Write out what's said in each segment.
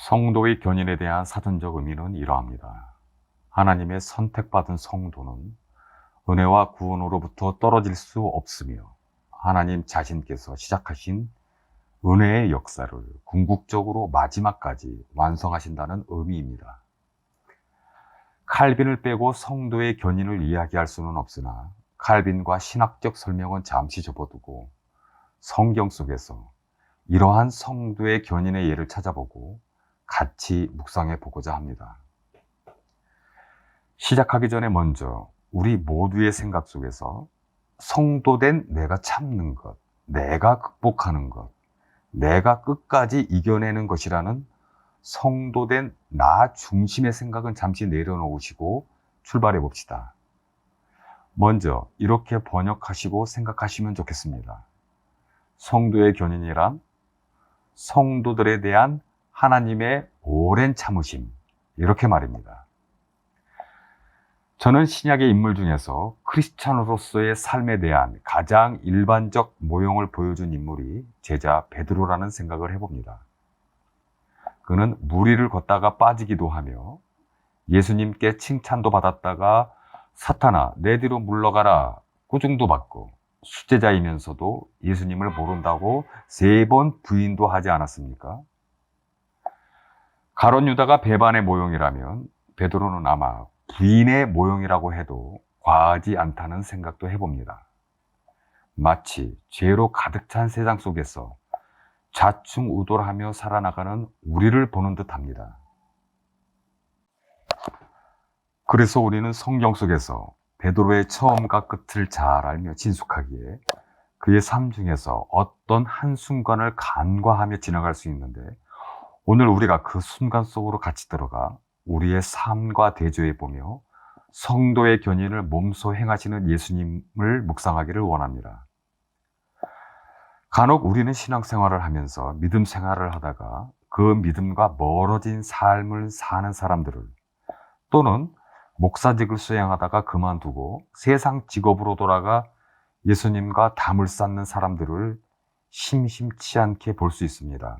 성도의 견인에 대한 사전적 의미는 이러합니다. 하나님의 선택받은 성도는 은혜와 구원으로부터 떨어질 수 없으며 하나님 자신께서 시작하신 은혜의 역사를 궁극적으로 마지막까지 완성하신다는 의미입니다. 칼빈을 빼고 성도의 견인을 이야기할 수는 없으나 칼빈과 신학적 설명은 잠시 접어두고 성경 속에서 이러한 성도의 견인의 예를 찾아보고 같이 묵상해 보고자 합니다. 시작하기 전에 먼저 우리 모두의 생각 속에서 성도된 내가 참는 것, 내가 극복하는 것, 내가 끝까지 이겨내는 것이라는 성도된 나 중심의 생각은 잠시 내려놓으시고 출발해 봅시다. 먼저 이렇게 번역하시고 생각하시면 좋겠습니다. 성도의 견인이란 성도들에 대한 하나님의 오랜 참으심, 이렇게 말입니다. 저는 신약의 인물 중에서 크리스찬으로서의 삶에 대한 가장 일반적 모형을 보여준 인물이 제자 베드로라는 생각을 해봅니다. 그는 무리를 걷다가 빠지기도 하며 예수님께 칭찬도 받았다가 사탄아 내 뒤로 물러가라 꾸중도 받고 수제자이면서도 예수님을 모른다고 3번 부인도 하지 않았습니까? 가룟 유다가 배반의 모형이라면 베드로는 아마 부인의 모형이라고 해도 과하지 않다는 생각도 해봅니다. 마치 죄로 가득 찬 세상 속에서 좌충우돌하며 살아나가는 우리를 보는 듯합니다. 그래서 우리는 성경 속에서 베드로의 처음과 끝을 잘 알며 진숙하기에 그의 삶 중에서 어떤 한순간을 간과하며 지나갈 수 있는데, 오늘 우리가 그 순간 속으로 같이 들어가 우리의 삶과 대조해 보며 성도의 견인을 몸소 행하시는 예수님을 묵상하기를 원합니다. 간혹 우리는 신앙생활을 하면서 믿음 생활을 하다가 그 믿음과 멀어진 삶을 사는 사람들을, 또는 목사직을 수행하다가 그만두고 세상 직업으로 돌아가 예수님과 담을 쌓는 사람들을 심심치 않게 볼 수 있습니다.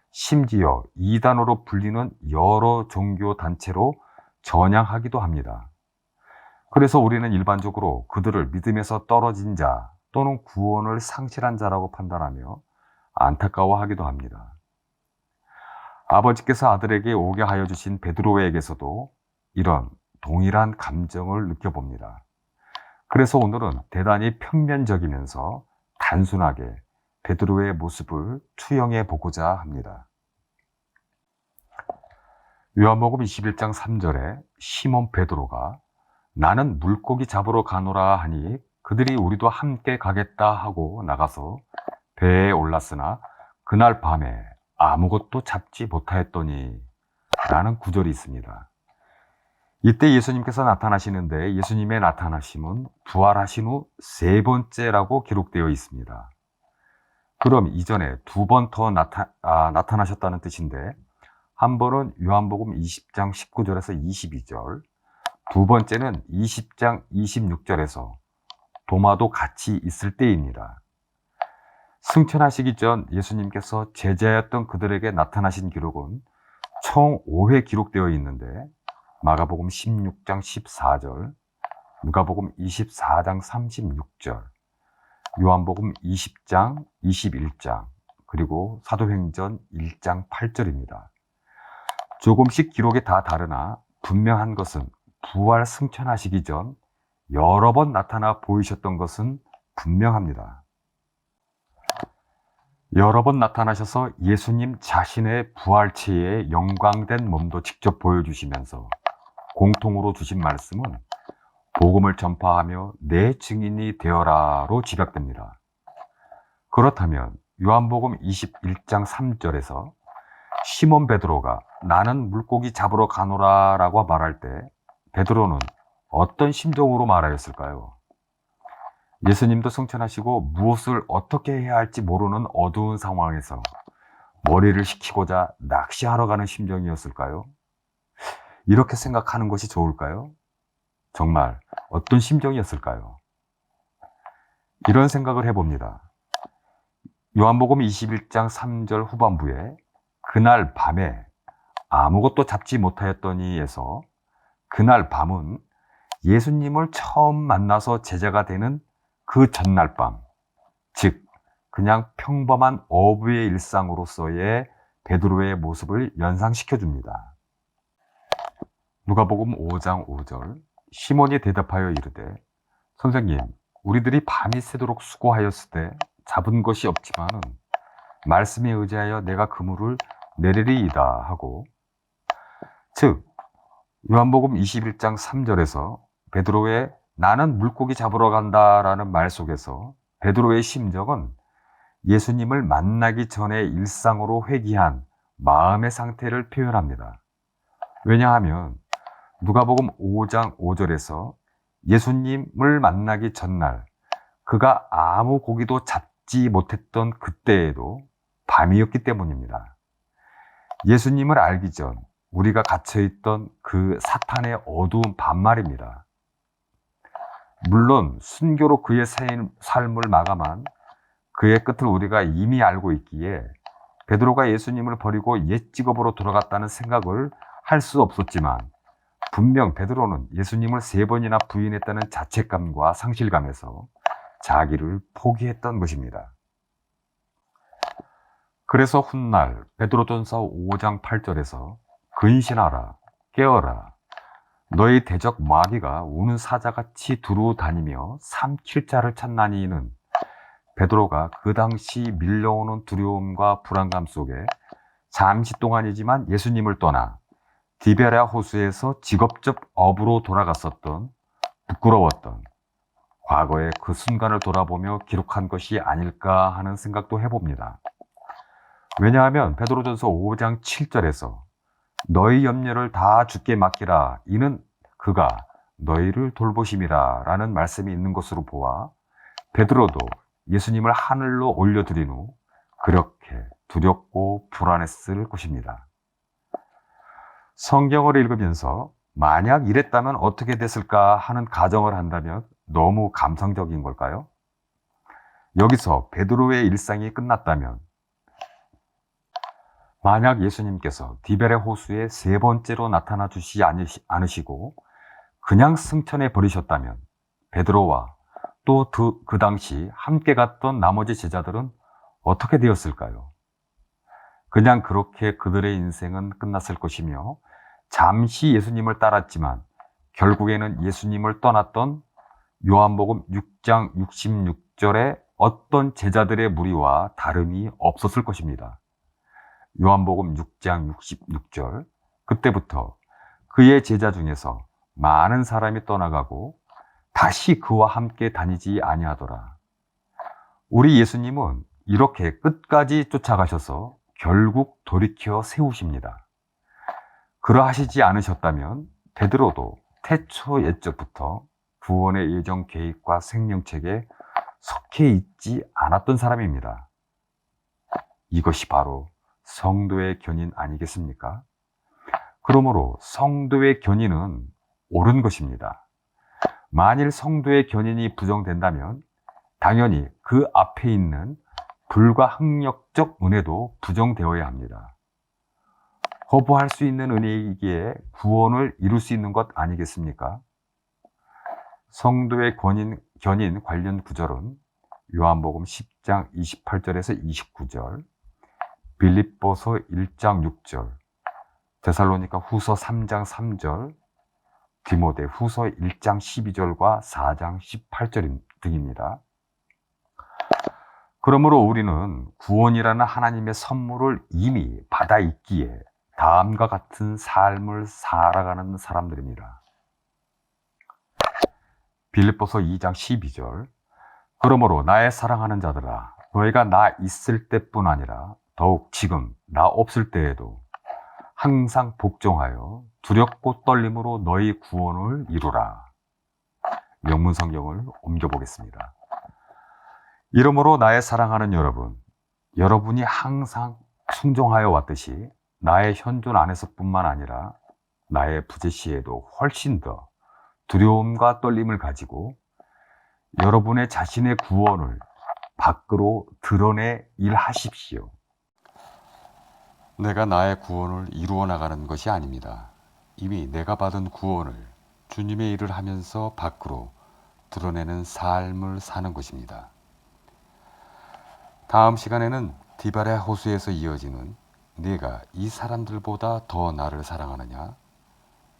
심지어 이단으로 불리는 여러 종교 단체로 전향하기도 합니다. 그래서 우리는 일반적으로 그들을 믿음에서 떨어진 자 또는 구원을 상실한 자라고 판단하며 안타까워하기도 합니다. 아버지께서 아들에게 오게 하여 주신 베드로에게서도 이런 동일한 감정을 느껴봅니다. 그래서 오늘은 대단히 평면적이면서 단순하게 베드로의 모습을 투영해 보고자 합니다. 요한복음 21장 3절에 시몬 베드로가 나는 물고기 잡으러 가노라 하니 그들이 우리도 함께 가겠다 하고 나가서 배에 올랐으나 그날 밤에 아무것도 잡지 못하였더니 라는 구절이 있습니다. 이때 예수님께서 나타나시는데 예수님의 나타나심은 부활하신 후 3번째라고 기록되어 있습니다. 그럼 이전에 2번 더 나타나셨다는 뜻인데, 한 번은 요한복음 20장 19절에서 22절, 2번째는 20장 26절에서 도마도 같이 있을 때입니다. 승천하시기 전 예수님께서 제자였던 그들에게 나타나신 기록은 총 5회 기록되어 있는데, 마가복음 16장 14절, 누가복음 24장 36절, 요한복음 20장 21장, 그리고 사도행전 1장 8절입니다. 조금씩 기록이 다 다르나 분명한 것은 부활 승천하시기 전 여러 번 나타나 보이셨던 것은 분명합니다. 여러 번 나타나셔서 예수님 자신의 부활체의 영광된 몸도 직접 보여주시면서 공통으로 주신 말씀은 복음을 전파하며 내 증인이 되어라로 집약됩니다. 그렇다면 요한복음 21장 3절에서 시몬 베드로가 나는 물고기 잡으러 가노라 라고 말할 때 베드로는 어떤 심정으로 말하였을까요? 예수님도 승천하시고 무엇을 어떻게 해야 할지 모르는 어두운 상황에서 머리를 식히고자 낚시하러 가는 심정이었을까요? 이렇게 생각하는 것이 좋을까요? 정말 어떤 심정이었을까요? 이런 생각을 해봅니다. 요한복음 21장 3절 후반부에 그날 밤에 아무것도 잡지 못하였더니에서 그날 밤은 예수님을 처음 만나서 제자가 되는 그 전날 밤, 즉 그냥 평범한 어부의 일상으로서의 베드로의 모습을 연상시켜 줍니다. 누가복음 5장 5절, 시몬이 대답하여 이르되 선생님, 우리들이 밤이 새도록 수고하였을 때 잡은 것이 없지만은 말씀에 의지하여 내가 그물을 내리리이다 하고, 즉 요한복음 21장 3절에서 베드로의 나는 물고기 잡으러 간다라는 말 속에서 베드로의 심정은 예수님을 만나기 전에 일상으로 회귀한 마음의 상태를 표현합니다. 왜냐하면 누가복음 5장 5절에서 예수님을 만나기 전날 그가 아무 고기도 잡지 못했던 그때에도 밤이었기 때문입니다. 예수님을 알기 전 우리가 갇혀있던 그 사탄의 어두운 밤말입니다. 물론 순교로 그의 삶을 마감한 그의 끝을 우리가 이미 알고 있기에 베드로가 예수님을 버리고 옛 직업으로 돌아갔다는 생각을 할 수 없었지만, 분명 베드로는 예수님을 3번이나 부인했다는 자책감과 상실감에서 자기를 포기했던 것입니다. 그래서 훗날 베드로전서 5장 8절에서 근신하라, 깨어라, 너희 대적 마귀가 우는 사자같이 두루 다니며 삼킬 자를 찾나니는 베드로가 그 당시 밀려오는 두려움과 불안감 속에 잠시 동안이지만 예수님을 떠나 디베랴 호수에서 직업적 어부로 돌아갔었던, 부끄러웠던 과거의 그 순간을 돌아보며 기록한 것이 아닐까 하는 생각도 해봅니다. 왜냐하면 베드로전서 5장 7절에서 너희 염려를 다 주께 맡기라, 이는 그가 너희를 돌보심이라 라는 말씀이 있는 것으로 보아 베드로도 예수님을 하늘로 올려드린 후 그렇게 두렵고 불안했을 것입니다. 성경을 읽으면서 만약 이랬다면 어떻게 됐을까 하는 가정을 한다면 너무 감성적인 걸까요? 여기서 베드로의 일상이 끝났다면, 만약 예수님께서 디베랴 호수에 3번째로 나타나 주시지 않으시고 그냥 승천해 버리셨다면 베드로와 또 그 당시 함께 갔던 나머지 제자들은 어떻게 되었을까요? 그냥 그렇게 그들의 인생은 끝났을 것이며, 잠시 예수님을 따랐지만 결국에는 예수님을 떠났던 요한복음 6장 66절의 어떤 제자들의 무리와 다름이 없었을 것입니다. 요한복음 6장 66절, 그때부터 그의 제자 중에서 많은 사람이 떠나가고 다시 그와 함께 다니지 아니하더라. 우리 예수님은 이렇게 끝까지 쫓아가셔서 결국 돌이켜 세우십니다. 그러하시지 않으셨다면 베드로도 태초 옛적부터 구원의 예정 계획과 생명책에 속해 있지 않았던 사람입니다. 이것이 바로 성도의 견인 아니겠습니까? 그러므로 성도의 견인은 옳은 것입니다. 만일 성도의 견인이 부정된다면 당연히 그 앞에 있는 불가항력적 은혜도 부정되어야 합니다. 거부할 수 있는 은혜이기에 구원을 이룰 수 있는 것 아니겠습니까? 성도의 견인 관련 구절은 요한복음 10장 28절에서 29절, 빌립보서 1장 6절, 데살로니가 후서 3장 3절, 디모데 후서 1장 12절과 4장 18절 등입니다. 그러므로 우리는 구원이라는 하나님의 선물을 이미 받아 있기에 다음과 같은 삶을 살아가는 사람들입니다. 빌립보서 2장 12절, 그러므로 나의 사랑하는 자들아, 너희가 나 있을 때뿐 아니라 더욱 지금 나 없을 때에도 항상 복종하여 두렵고 떨림으로 너희 구원을 이루라. 영문 성경을 옮겨보겠습니다. 이러므로 나의 사랑하는 여러분, 여러분이 항상 순종하여 왔듯이 나의 현존 안에서뿐만 아니라 나의 부재 시에도 훨씬 더 두려움과 떨림을 가지고 여러분의 자신의 구원을 밖으로 드러내 일하십시오. 내가 나의 구원을 이루어 나가는 것이 아닙니다. 이미 내가 받은 구원을 주님의 일을 하면서 밖으로 드러내는 삶을 사는 것입니다. 다음 시간에는 디바레 호수에서 이어지는 네가 이 사람들보다 더 나를 사랑하느냐?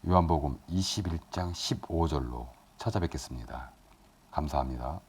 요한복음 21장 15절로 찾아뵙겠습니다. 감사합니다.